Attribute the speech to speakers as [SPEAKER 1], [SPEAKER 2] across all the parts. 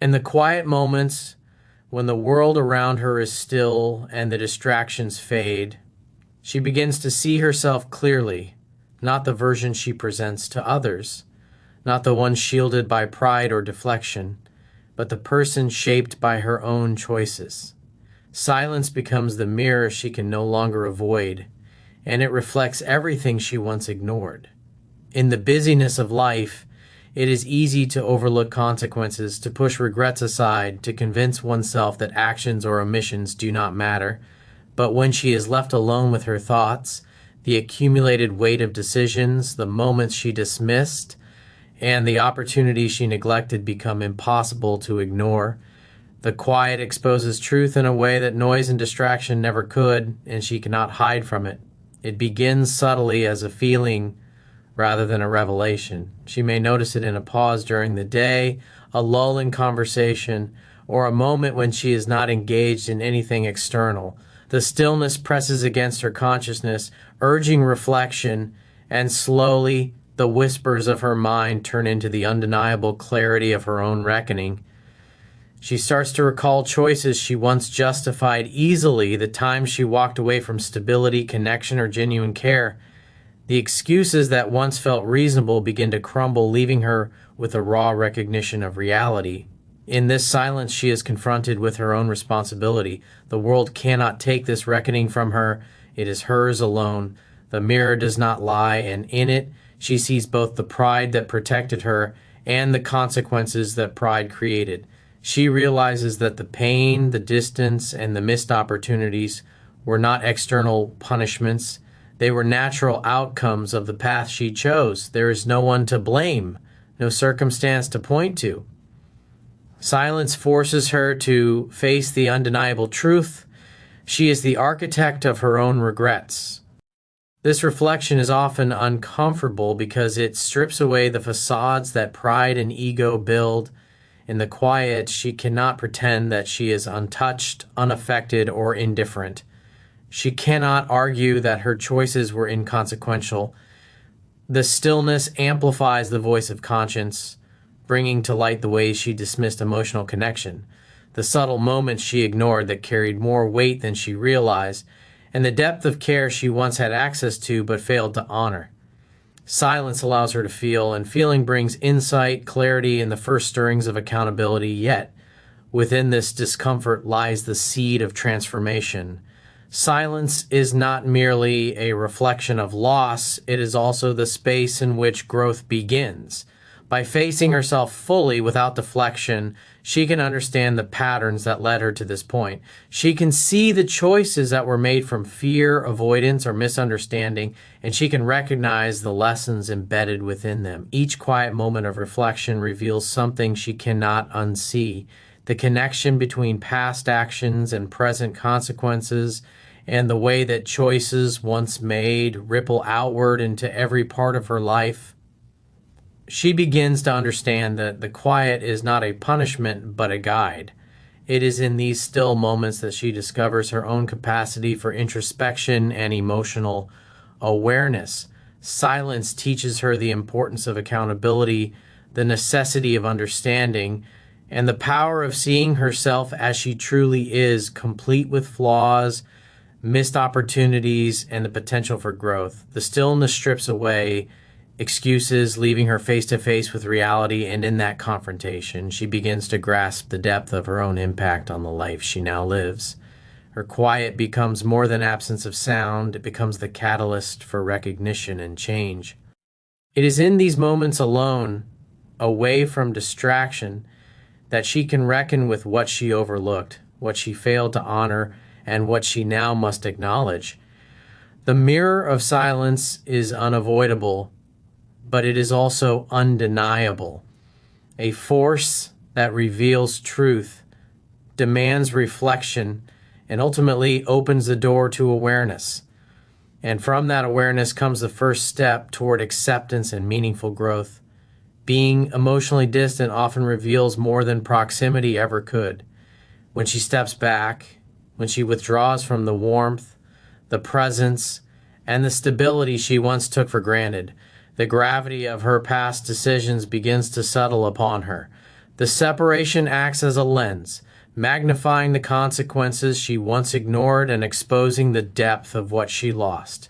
[SPEAKER 1] In the quiet moments, when the world around her is still and the distractions fade, she begins to see herself clearly, not the version she presents to others, not the one shielded by pride or deflection, but the person shaped by her own choices. Silence becomes the mirror she can no longer avoid, and it reflects everything she once ignored. In the busyness of life, it is easy to overlook consequences, to push regrets aside, to convince oneself that actions or omissions do not matter. But when she is left alone with her thoughts, the accumulated weight of decisions, the moments she dismissed, and the opportunities she neglected become impossible to ignore. The quiet exposes truth in a way that noise and distraction never could, and she cannot hide from it. It begins subtly as a feeling rather than a revelation. She may notice it in a pause during the day, a lull in conversation, or a moment when she is not engaged in anything external. The stillness presses against her consciousness, urging reflection, and slowly the whispers of her mind turn into the undeniable clarity of her own reckoning. She starts to recall choices she once justified easily, the times she walked away from stability, connection, or genuine care. The excuses that once felt reasonable begin to crumble, leaving her with a raw recognition of reality. In this silence, she is confronted with her own responsibility. The world cannot take this reckoning from her. It is hers alone. The mirror does not lie, and in it, she sees both the pride that protected her and the consequences that pride created. She realizes that the pain, the distance, and the missed opportunities were not external punishments. They were natural outcomes of the path she chose. There is no one to blame, no circumstance to point to. Silence forces her to face the undeniable truth. She is the architect of her own regrets. This reflection is often uncomfortable because it strips away the facades that pride and ego build. In the quiet, she cannot pretend that she is untouched, unaffected, or indifferent. She cannot argue that her choices were inconsequential. The stillness amplifies the voice of conscience, bringing to light the ways she dismissed emotional connection, the subtle moments she ignored that carried more weight than she realized, and the depth of care she once had access to but failed to honor. Silence allows her to feel, and feeling brings insight, clarity, and the first stirrings of accountability. Yet, within this discomfort lies the seed of transformation. Silence is not merely a reflection of loss, it is also the space in which growth begins. By facing herself fully without deflection, she can understand the patterns that led her to this point. She can see the choices that were made from fear, avoidance, or misunderstanding, and she can recognize the lessons embedded within them. Each quiet moment of reflection reveals something she cannot unsee: the connection between past actions and present consequences, and the way that choices once made ripple outward into every part of her life. She begins to understand that the quiet is not a punishment but a guide. It is in these still moments that she discovers her own capacity for introspection and emotional awareness. Silence teaches her the importance of accountability, the necessity of understanding, and the power of seeing herself as she truly is, complete with flaws, missed opportunities, and the potential for growth. The stillness strips away excuses, leaving her face to face with reality, and in that confrontation, she begins to grasp the depth of her own impact on the life she now lives. Her quiet becomes more than absence of sound, it becomes the catalyst for recognition and change. It is in these moments alone, away from distraction, that she can reckon with what she overlooked, what she failed to honor, and what she now must acknowledge. The mirror of silence is unavoidable, but it is also undeniable. A force that reveals truth, demands reflection, and ultimately opens the door to awareness. And from that awareness comes the first step toward acceptance and meaningful growth. Being emotionally distant often reveals more than proximity ever could. When she steps back, when she withdraws from the warmth, the presence, and the stability she once took for granted, the gravity of her past decisions begins to settle upon her. The separation acts as a lens, magnifying the consequences she once ignored and exposing the depth of what she lost.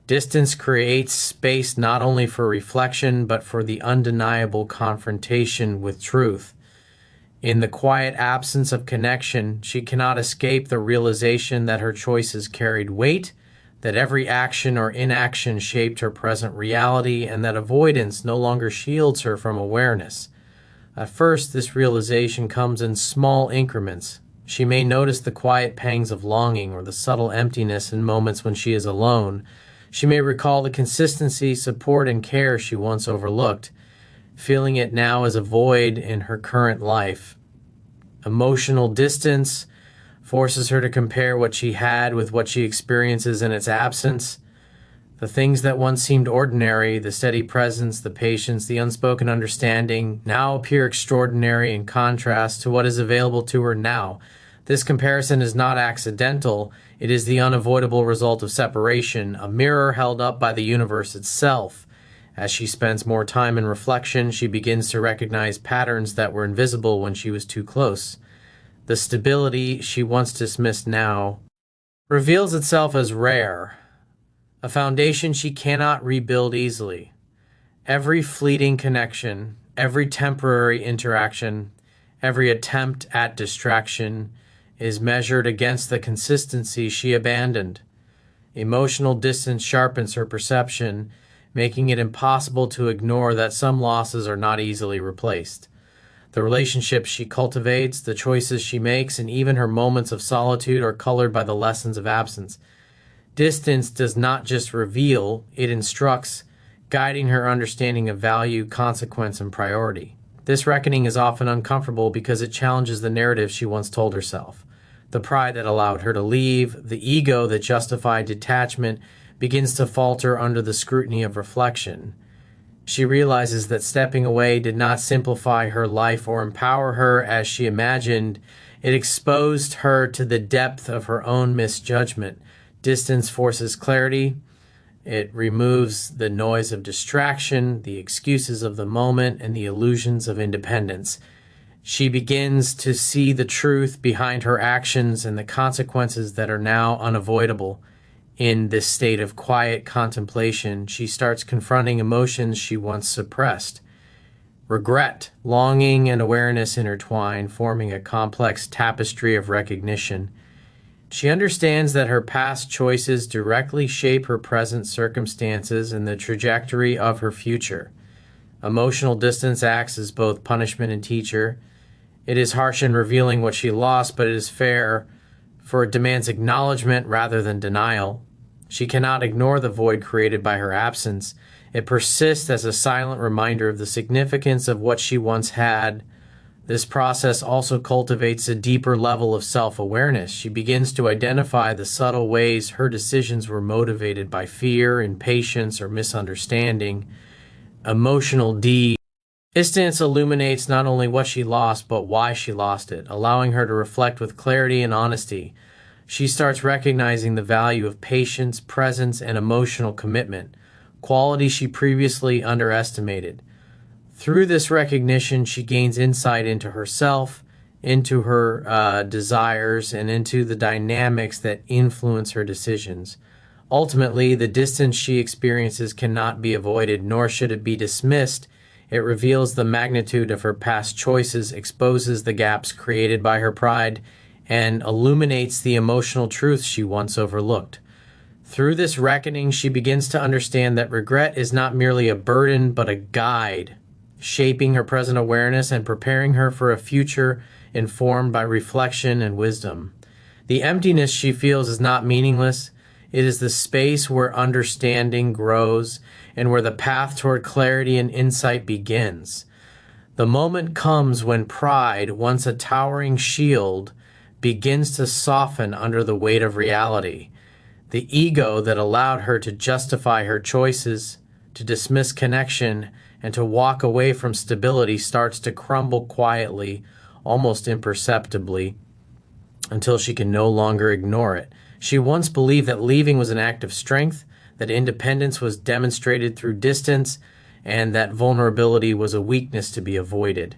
[SPEAKER 1] Distance creates space not only for reflection, but for the undeniable confrontation with truth. In the quiet absence of connection, she cannot escape the realization that her choices carried weight, that every action or inaction shaped her present reality, and that avoidance no longer shields her from awareness. At first, this realization comes in small increments. She may notice the quiet pangs of longing or the subtle emptiness in moments when she is alone. She may recall the consistency, support, and care she once overlooked, feeling it now as a void in her current life. Emotional distance forces her to compare what she had with what she experiences in its absence. The things that once seemed ordinary, the steady presence, the patience, the unspoken understanding, now appear extraordinary in contrast to what is available to her now. This comparison is not accidental. It is the unavoidable result of separation, a mirror held up by the universe itself. As she spends more time in reflection, she begins to recognize patterns that were invisible when she was too close. The stability she once dismissed now reveals itself as rare, a foundation she cannot rebuild easily. Every fleeting connection, every temporary interaction, every attempt at distraction is measured against the consistency she abandoned. Emotional distance sharpens her perception, making it impossible to ignore that some losses are not easily replaced. The relationships she cultivates, the choices she makes, and even her moments of solitude are colored by the lessons of absence. Distance does not just reveal, it instructs, guiding her understanding of value, consequence, and priority. This reckoning is often uncomfortable because it challenges the narrative she once told herself. The pride that allowed her to leave, the ego that justified detachment, begins to falter under the scrutiny of reflection. She realizes that stepping away did not simplify her life or empower her as she imagined. It exposed her to the depth of her own misjudgment. Distance forces clarity. It removes the noise of distraction, the excuses of the moment, and the illusions of independence. She begins to see the truth behind her actions and the consequences that are now unavoidable. In this state of quiet contemplation, she starts confronting emotions she once suppressed. Regret, longing, and awareness intertwine, forming a complex tapestry of recognition. She understands that her past choices directly shape her present circumstances and the trajectory of her future. Emotional distance acts as both punishment and teacher. It is harsh in revealing what she lost, but it is fair, for it demands acknowledgement rather than denial. She cannot ignore the void created by her absence. It persists as a silent reminder of the significance of what she once had. This process also cultivates a deeper level of self-awareness. She begins to identify the subtle ways her decisions were motivated by fear, impatience, or misunderstanding. Emotional distance illuminates not only what she lost, but why she lost it, allowing her to reflect with clarity and honesty. She starts recognizing the value of patience, presence, and emotional commitment, qualities she previously underestimated. Through this recognition, she gains insight into herself, into her desires, and into the dynamics that influence her decisions. Ultimately, the distance she experiences cannot be avoided, nor should it be dismissed. It reveals the magnitude of her past choices, exposes the gaps created by her pride, and illuminates the emotional truths she once overlooked. Through this reckoning, she begins to understand that regret is not merely a burden, but a guide, shaping her present awareness and preparing her for a future informed by reflection and wisdom. The emptiness she feels is not meaningless. It is the space where understanding grows and where the path toward clarity and insight begins. The moment comes when pride, once a towering shield, begins to soften under the weight of reality. The ego that allowed her to justify her choices, to dismiss connection, and to walk away from stability starts to crumble quietly, almost imperceptibly, until she can no longer ignore it. She once believed that leaving was an act of strength, that independence was demonstrated through distance, and that vulnerability was a weakness to be avoided.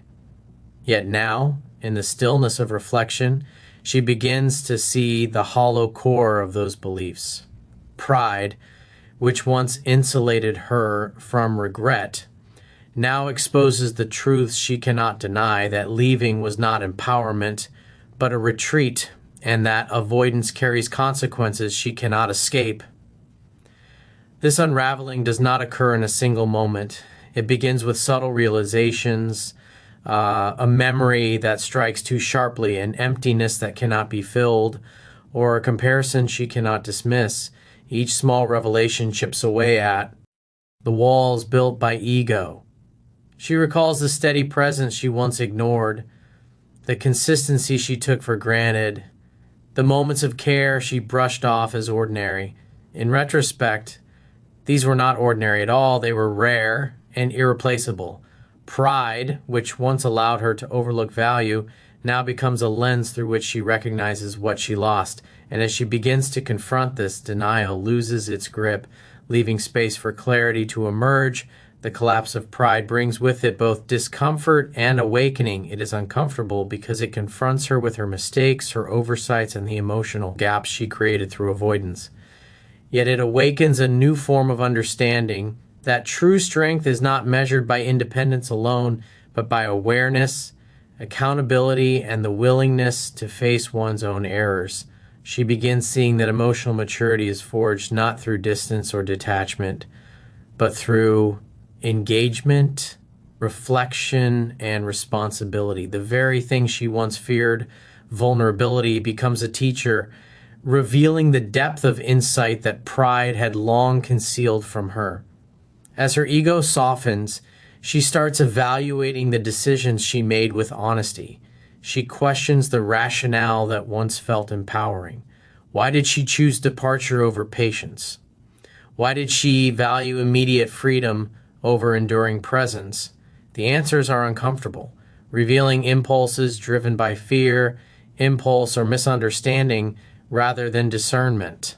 [SPEAKER 1] Yet now, in the stillness of reflection, she begins to see the hollow core of those beliefs. Pride, which once insulated her from regret, now exposes the truths she cannot deny, that leaving was not empowerment, but a retreat, and that avoidance carries consequences she cannot escape. This unraveling does not occur in a single moment. It begins with subtle realizations, a memory that strikes too sharply, an emptiness that cannot be filled, or a comparison she cannot dismiss. Each small revelation chips away at the walls built by ego. She recalls the steady presence she once ignored, the consistency she took for granted, the moments of care she brushed off as ordinary. In retrospect, these were not ordinary at all. They were rare and irreplaceable. Pride, which once allowed her to overlook value, now becomes a lens through which she recognizes what she lost. And as she begins to confront this, denial loses its grip, leaving space for clarity to emerge. The collapse of pride brings with it both discomfort and awakening. It is uncomfortable because it confronts her with her mistakes, her oversights, and the emotional gaps she created through avoidance. Yet it awakens a new form of understanding that true strength is not measured by independence alone, but by awareness, accountability, and the willingness to face one's own errors. She begins seeing that emotional maturity is forged not through distance or detachment, but through engagement, reflection, and responsibility. The very thing she once feared, vulnerability, becomes a teacher, revealing the depth of insight that pride had long concealed from her. As her ego softens, she starts evaluating the decisions she made with honesty. She questions the rationale that once felt empowering. Why did she choose departure over patience? Why did she value immediate freedom over enduring presence? The answers are uncomfortable, revealing impulses driven by fear, impulse, or misunderstanding rather than discernment.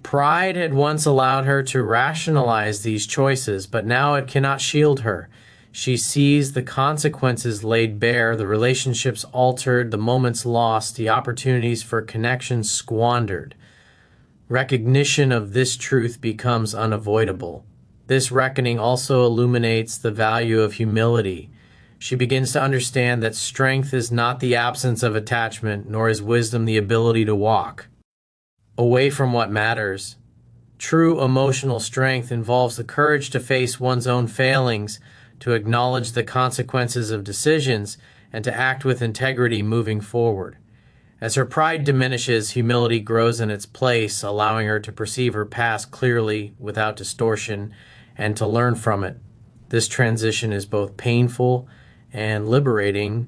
[SPEAKER 1] Pride had once allowed her to rationalize these choices, but now it cannot shield her. She sees the consequences laid bare, the relationships altered, the moments lost, the opportunities for connection squandered. Recognition of this truth becomes unavoidable. This reckoning also illuminates the value of humility. She begins to understand that strength is not the absence of attachment, nor is wisdom the ability to walk away from what matters. True emotional strength involves the courage to face one's own failings, to acknowledge the consequences of decisions, and to act with integrity moving forward. As her pride diminishes, humility grows in its place, allowing her to perceive her past clearly without distortion and to learn from it. This transition is both painful and liberating,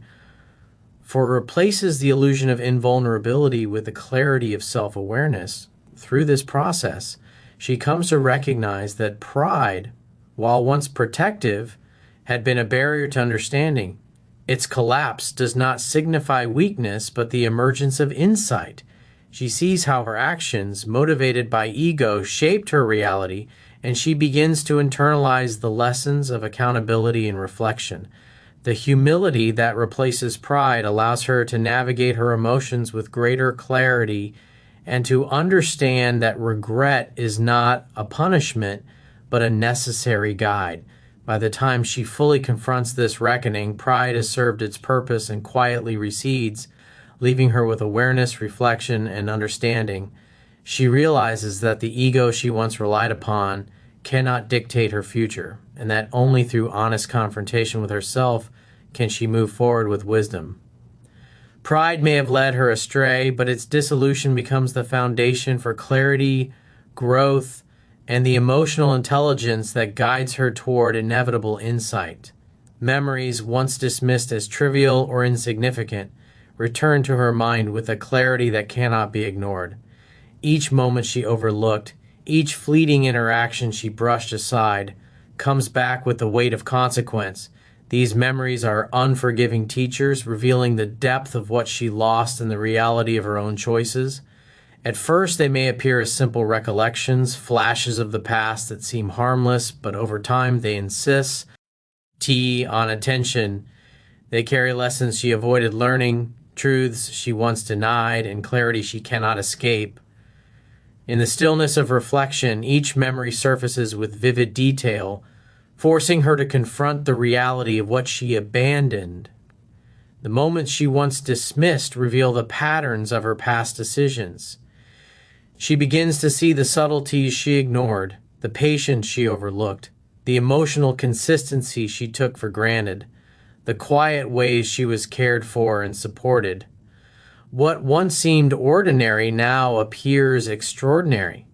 [SPEAKER 1] for it replaces the illusion of invulnerability with the clarity of self-awareness. Through this process, she comes to recognize that pride, while once protective, had been a barrier to understanding. Its collapse does not signify weakness, but the emergence of insight. She sees how her actions, motivated by ego, shaped her reality, and she begins to internalize the lessons of accountability and reflection. The humility that replaces pride allows her to navigate her emotions with greater clarity and to understand that regret is not a punishment, but a necessary guide. By the time she fully confronts this reckoning, pride has served its purpose and quietly recedes, leaving her with awareness, reflection, and understanding. She realizes that the ego she once relied upon cannot dictate her future, and that only through honest confrontation with herself can she move forward with wisdom. Pride may have led her astray, but its dissolution becomes the foundation for clarity, growth, and the emotional intelligence that guides her toward inevitable insight. Memories, once dismissed as trivial or insignificant, return to her mind with a clarity that cannot be ignored. Each moment she overlooked, each fleeting interaction she brushed aside, comes back with the weight of consequence. These memories are unforgiving teachers, revealing the depth of what she lost and the reality of her own choices. At first, they may appear as simple recollections, flashes of the past that seem harmless, but over time they insist on attention. They carry lessons she avoided learning, truths she once denied, and clarity she cannot escape. In the stillness of reflection, each memory surfaces with vivid detail, forcing her to confront the reality of what she abandoned. The moments she once dismissed reveal the patterns of her past decisions. She begins to see the subtleties she ignored, the patience she overlooked, the emotional consistency she took for granted, the quiet ways she was cared for and supported. What once seemed ordinary now appears extraordinary.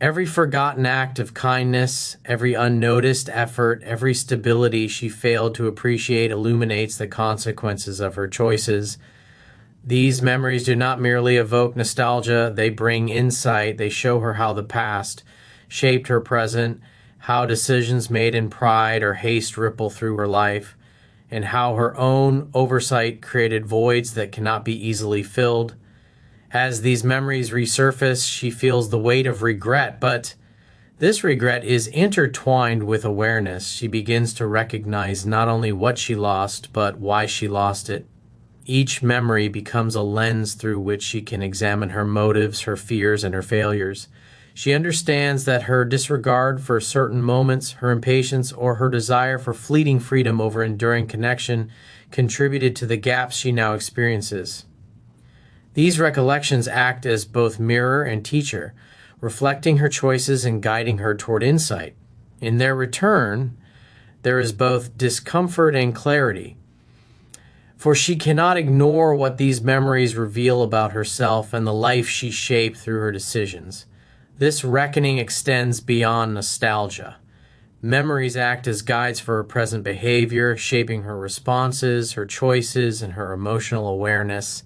[SPEAKER 1] Every forgotten act of kindness, every unnoticed effort, every stability she failed to appreciate illuminates the consequences of her choices. These memories do not merely evoke nostalgia, they bring insight. They show her how the past shaped her present, how decisions made in pride or haste ripple through her life, and how her own oversight created voids that cannot be easily filled. As these memories resurface, she feels the weight of regret, but this regret is intertwined with awareness. She begins to recognize not only what she lost, but why she lost it. Each memory becomes a lens through which she can examine her motives, her fears, and her failures. She understands that her disregard for certain moments, her impatience, or her desire for fleeting freedom over enduring connection contributed to the gaps she now experiences. These recollections act as both mirror and teacher, reflecting her choices and guiding her toward insight. In their return, there is both discomfort and clarity, for she cannot ignore what these memories reveal about herself and the life she shaped through her decisions. This reckoning extends beyond nostalgia. Memories act as guides for her present behavior, shaping her responses, her choices, and her emotional awareness.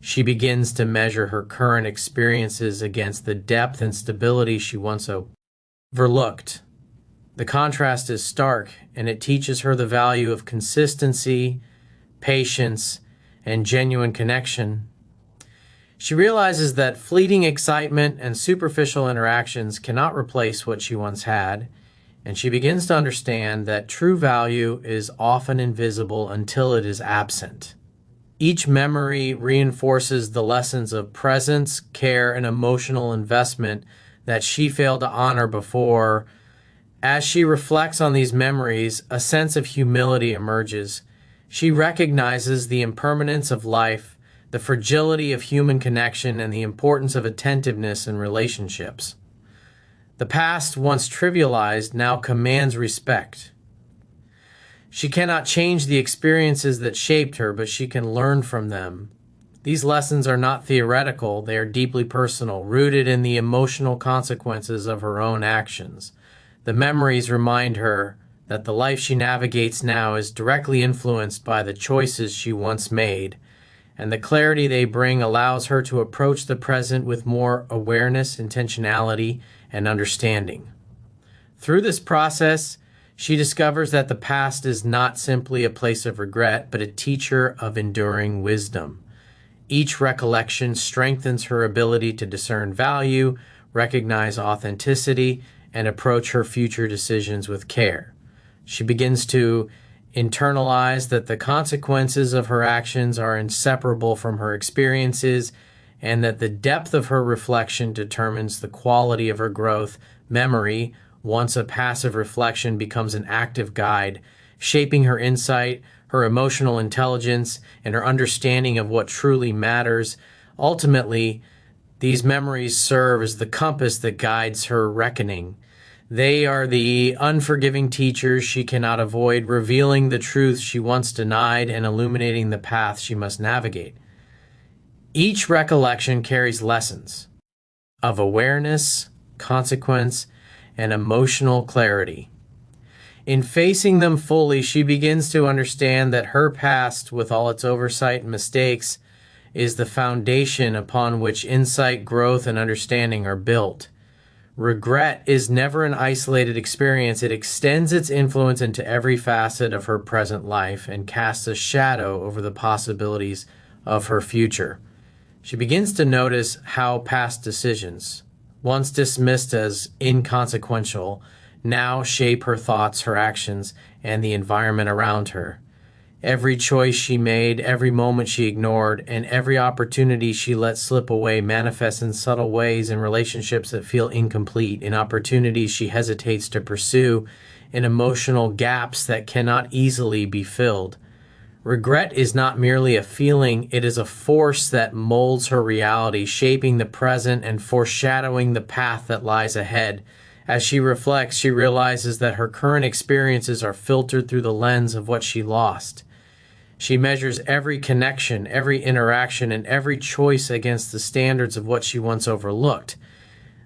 [SPEAKER 1] She begins to measure her current experiences against the depth and stability she once overlooked. The contrast is stark, and it teaches her the value of consistency, patience, and genuine connection. She realizes that fleeting excitement and superficial interactions cannot replace what she once had, and she begins to understand that true value is often invisible until it is absent. Each memory reinforces the lessons of presence, care, and emotional investment that she failed to honor before. As she reflects on these memories, a sense of humility emerges. She recognizes the impermanence of life, the fragility of human connection, and the importance of attentiveness in relationships. The past, once trivialized, now commands respect. She cannot change the experiences that shaped her, but she can learn from them. These lessons are not theoretical, they are deeply personal, rooted in the emotional consequences of her own actions. The memories remind her that the life she navigates now is directly influenced by the choices she once made, and the clarity they bring allows her to approach the present with more awareness, intentionality, and understanding. Through this process, she discovers that the past is not simply a place of regret, but a teacher of enduring wisdom. Each recollection strengthens her ability to discern value, recognize authenticity, and approach her future decisions with care. She begins to internalize that the consequences of her actions are inseparable from her experiences, and that the depth of her reflection determines the quality of her growth. Memory, once a passive reflection, becomes an active guide, shaping her insight, her emotional intelligence, and her understanding of what truly matters. Ultimately, these memories serve as the compass that guides her reckoning. They are the unforgiving teachers she cannot avoid, revealing the truth she once denied and illuminating the path she must navigate. Each recollection carries lessons of awareness, consequence, and emotional clarity. In facing them fully, she begins to understand that her past, with all its oversight and mistakes, is the foundation upon which insight, growth, and understanding are built. Regret is never an isolated experience. It extends its influence into every facet of her present life and casts a shadow over the possibilities of her future. She begins to notice how past decisions, once dismissed as inconsequential, now shape her thoughts, her actions, and the environment around her. Every choice she made, every moment she ignored, and every opportunity she let slip away manifests in subtle ways in relationships that feel incomplete, in opportunities she hesitates to pursue, in emotional gaps that cannot easily be filled. Regret is not merely a feeling, it is a force that molds her reality, shaping the present and foreshadowing the path that lies ahead. As she reflects, she realizes that her current experiences are filtered through the lens of what she lost. She measures every connection, every interaction, and every choice against the standards of what she once overlooked.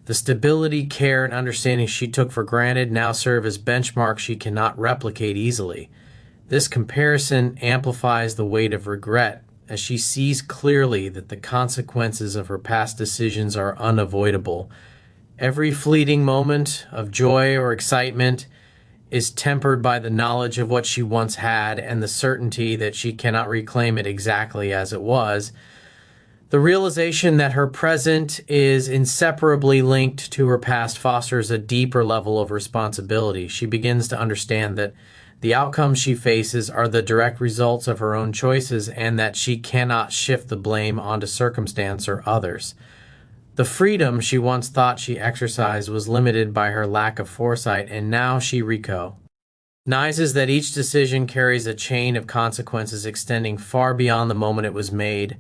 [SPEAKER 1] The stability, care, and understanding she took for granted now serve as benchmarks she cannot replicate easily. This comparison amplifies the weight of regret, as she sees clearly that the consequences of her past decisions are unavoidable. Every fleeting moment of joy or excitement is tempered by the knowledge of what she once had and the certainty that she cannot reclaim it exactly as it was. The realization that her present is inseparably linked to her past fosters a deeper level of responsibility. She begins to understand that the outcomes she faces are the direct results of her own choices and that she cannot shift the blame onto circumstance or others. The freedom she once thought she exercised was limited by her lack of foresight, and now she recognizes that each decision carries a chain of consequences extending far beyond the moment it was made.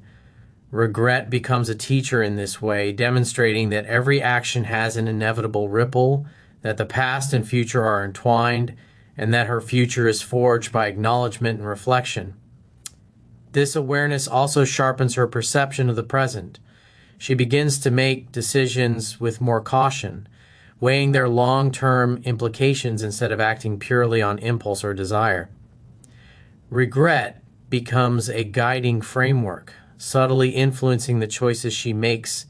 [SPEAKER 1] Regret becomes a teacher in this way, demonstrating that every action has an inevitable ripple, that the past and future are entwined, and that her future is forged by acknowledgement and reflection. This awareness also sharpens her perception of the present. She begins to make decisions with more caution, weighing their long-term implications instead of acting purely on impulse or desire. Regret becomes a guiding framework, subtly influencing the choices she makes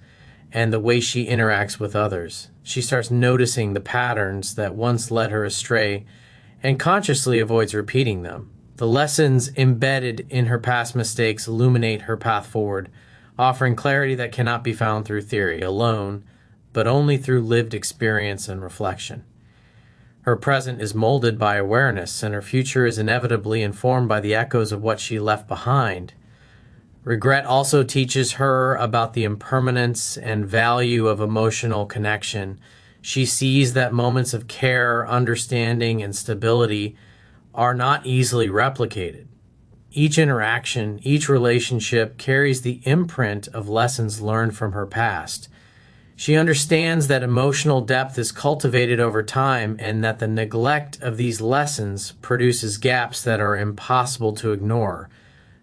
[SPEAKER 1] and the way she interacts with others. She starts noticing the patterns that once led her astray and consciously avoids repeating them. The lessons embedded in her past mistakes illuminate her path forward, offering clarity that cannot be found through theory alone, but only through lived experience and reflection. Her present is molded by awareness, and her future is inevitably informed by the echoes of what she left behind. Regret also teaches her about the impermanence and value of emotional connection. She sees that moments of care, understanding, and stability are not easily replicated. Each interaction, each relationship carries the imprint of lessons learned from her past. She understands that emotional depth is cultivated over time and that the neglect of these lessons produces gaps that are impossible to ignore.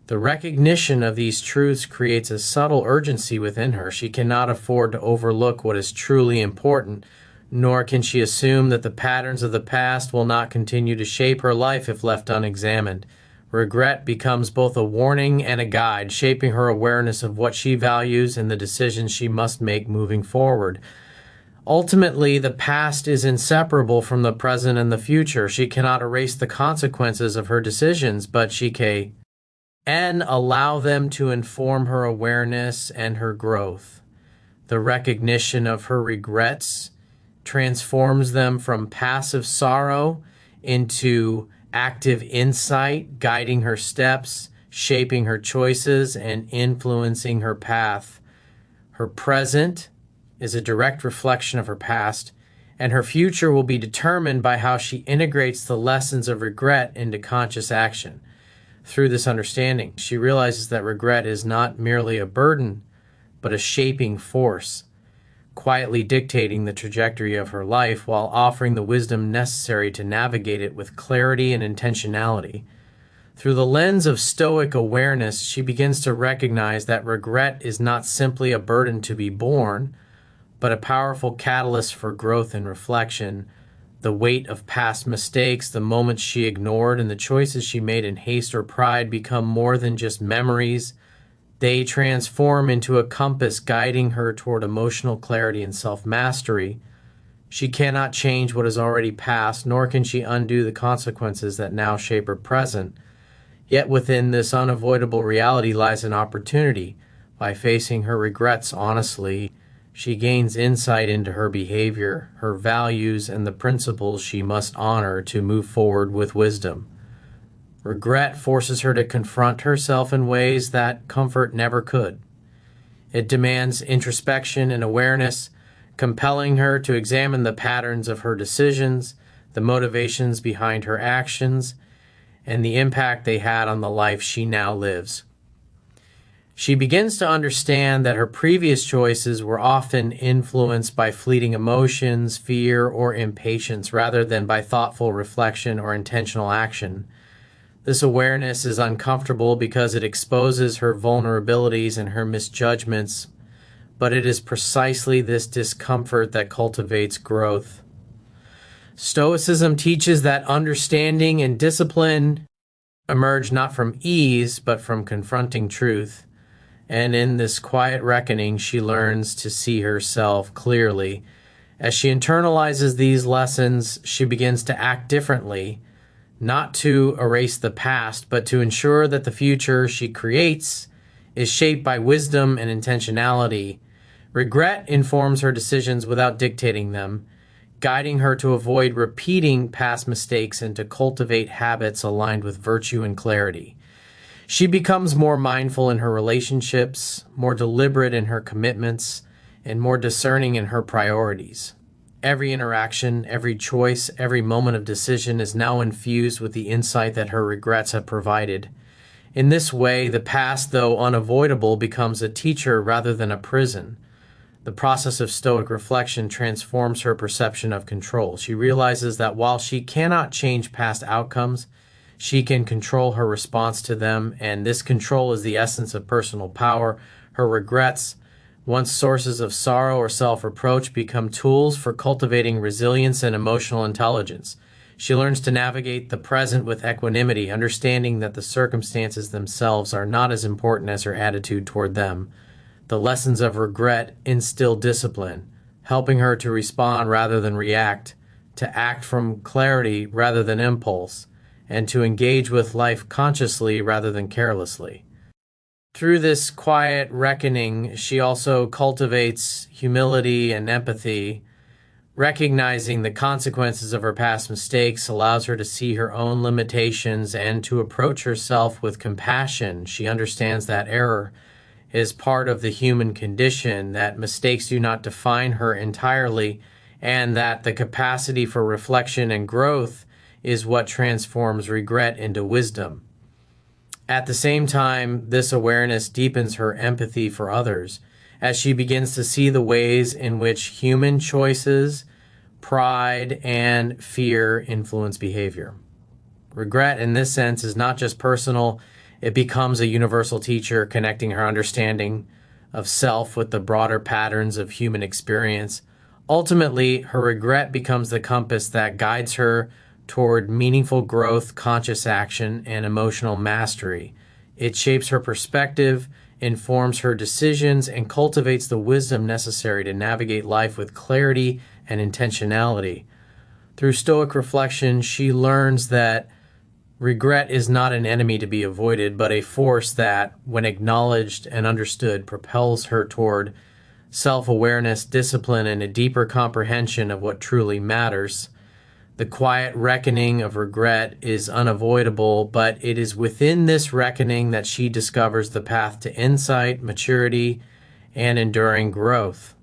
[SPEAKER 1] The recognition of these truths creates a subtle urgency within her. She cannot afford to overlook what is truly important, nor can she assume that the patterns of the past will not continue to shape her life if left unexamined. Regret becomes both a warning and a guide, shaping her awareness of what she values and the decisions she must make moving forward. Ultimately, the past is inseparable from the present and the future. She cannot erase the consequences of her decisions, but she can allow them to inform her awareness and her growth. The recognition of her regrets transforms them from passive sorrow into active insight, guiding her steps, shaping her choices, and influencing her path. Her present is a direct reflection of her past, and her future will be determined by how she integrates the lessons of regret into conscious action. Through this understanding, she realizes that regret is not merely a burden, but a shaping force, quietly dictating the trajectory of her life while offering the wisdom necessary to navigate it with clarity and intentionality. Through the lens of Stoic awareness, she begins to recognize that regret is not simply a burden to be borne, but a powerful catalyst for growth and reflection. The weight of past mistakes, the moments she ignored, and the choices she made in haste or pride become more than just memories. They transform into a compass guiding her toward emotional clarity and self-mastery. She cannot change what has already passed, nor can she undo the consequences that now shape her present. Yet within this unavoidable reality lies an opportunity. By facing her regrets honestly, she gains insight into her behavior, her values, and the principles she must honor to move forward with wisdom. Regret forces her to confront herself in ways that comfort never could. It demands introspection and awareness, compelling her to examine the patterns of her decisions, the motivations behind her actions, and the impact they had on the life she now lives. She begins to understand that her previous choices were often influenced by fleeting emotions, fear, or impatience rather than by thoughtful reflection or intentional action. This awareness is uncomfortable because it exposes her vulnerabilities and her misjudgments, but it is precisely this discomfort that cultivates growth. Stoicism teaches that understanding and discipline emerge not from ease, but from confronting truth. And in this quiet reckoning, she learns to see herself clearly. As she internalizes these lessons, she begins to act differently, not to erase the past, but to ensure that the future she creates is shaped by wisdom and intentionality. Regret informs her decisions without dictating them, guiding her to avoid repeating past mistakes and to cultivate habits aligned with virtue and clarity. She becomes more mindful in her relationships, more deliberate in her commitments, and more discerning in her priorities. Every interaction, every choice, every moment of decision is now infused with the insight that her regrets have provided. In this way, the past, though unavoidable, becomes a teacher rather than a prison. The process of Stoic reflection transforms her perception of control. She realizes that while she cannot change past outcomes, she can control her response to them, and this control is the essence of personal power. Her regrets, once sources of sorrow or self-reproach, become tools for cultivating resilience and emotional intelligence. She learns to navigate the present with equanimity, understanding that the circumstances themselves are not as important as her attitude toward them. The lessons of regret instill discipline, helping her to respond rather than react, to act from clarity rather than impulse, and to engage with life consciously rather than carelessly. Through this quiet reckoning, she also cultivates humility and empathy. Recognizing the consequences of her past mistakes allows her to see her own limitations and to approach herself with compassion. She understands that error is part of the human condition, that mistakes do not define her entirely, and that the capacity for reflection and growth is what transforms regret into wisdom. At the same time, this awareness deepens her empathy for others as she begins to see the ways in which human choices, pride, and fear influence behavior. Regret, in this sense, is not just personal, it becomes a universal teacher, connecting her understanding of self with the broader patterns of human experience. Ultimately, her regret becomes the compass that guides her toward meaningful growth, conscious action, and emotional mastery. It shapes her perspective, informs her decisions, and cultivates the wisdom necessary to navigate life with clarity and intentionality. Through Stoic reflection, she learns that regret is not an enemy to be avoided, but a force that, when acknowledged and understood, propels her toward self-awareness, discipline, and a deeper comprehension of what truly matters. The quiet reckoning of regret is unavoidable, but it is within this reckoning that she discovers the path to insight, maturity, and enduring growth.